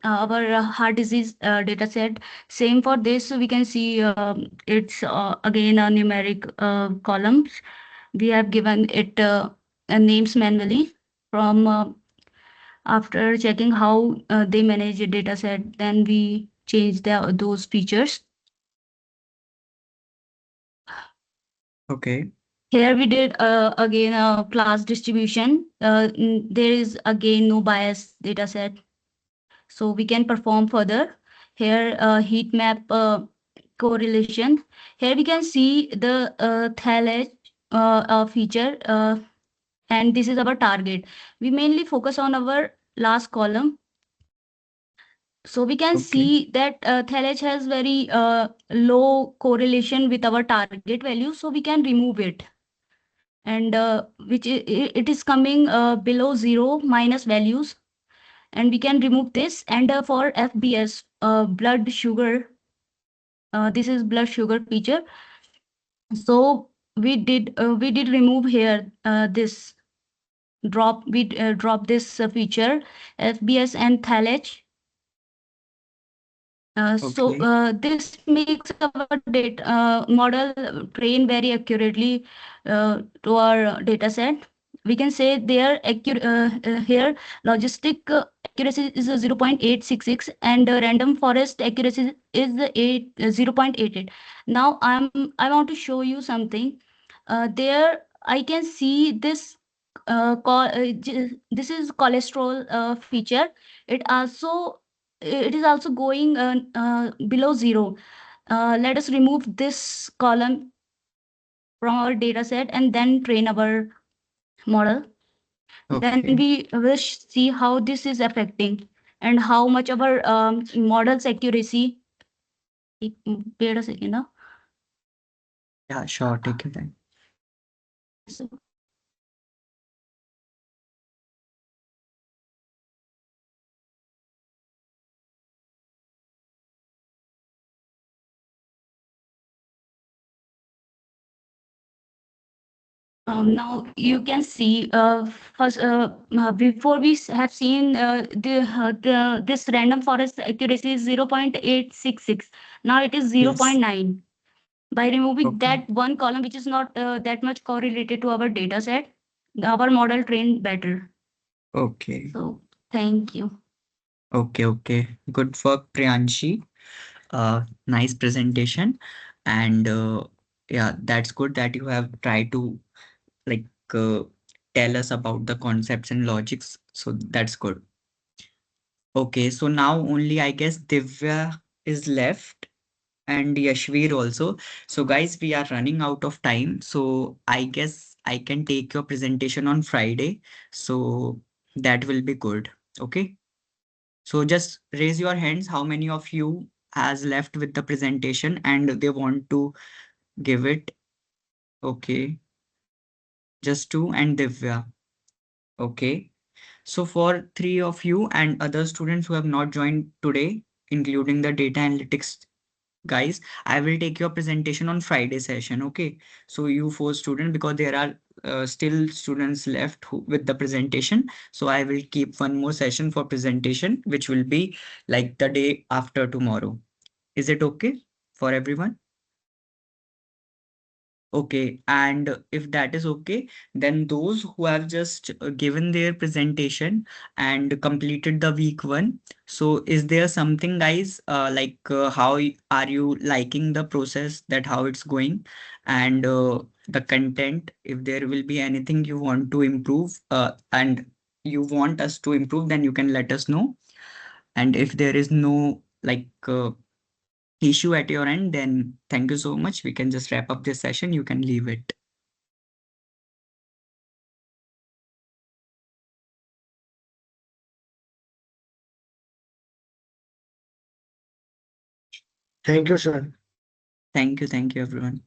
our heart disease data set. Same for this, so we can see it's again a numeric columns. We have given it names manually from after checking how they manage a data set, then we change those features. Okay. Here we did again a class distribution. There is again no bias data set, so we can perform further. Here heat map correlation. Here we can see the thalate feature, and this is our target. We mainly focus on our last column. So we can Okay. see that thalate has very low correlation with our target value, so we can remove it. And it is coming below zero minus values, and we can remove this. And for FBS, blood sugar, this is blood sugar feature. So we did remove here this drop this feature FBS and thalate. Okay. This makes our data model train very accurately to our data set. We can say their here logistic accuracy is 0.866, and random forest accuracy is 0.88. Now I want to show you something. There I can see this this is cholesterol feature. It is also going below zero. Let us remove this column from our data set and then train our model. Then Okay. we will see how this is affecting and how much of our model's accuracy. Wait a second. Yeah, sure. Take your time. So, now you can see first before have seen this random forest accuracy is 0.866. Now it is Yes. 0.9. By removing Okay. that one column, which is not that much correlated to our data set, our model trained better. Okay. So thank you. Okay. Okay. Good work, Priyanshi. Nice presentation. And yeah, that's good that you have tried to like uh, tell us about the concepts and logics. So that's good. Okay, so now only I guess Divya is left and Yashvir also. So guys, we are running out of time. So I guess I can take your presentation on Friday. So that will be good. Okay. So just raise your hands. How many of you has left with the presentation and they want to give it? Okay. Just two and Divya. Okay. So for three of you and other students who have not joined today, including the data analytics guys, I will take your presentation on Friday session. Okay. So you four students, because there are still students left with the presentation. So I will keep one more session for presentation, which will be like the day after tomorrow. Is it okay for everyone? Okay, and if that is okay, then those who have just given their presentation and completed the week one, so is there something, guys, how are you liking the process, that how it's going, and the content, if there will be anything you want to improve, and you want us to improve, then you can let us know. And if there is no issue at your end, then thank you so much. We can just wrap up this session. You can leave it. Thank you, sir. Thank you, everyone.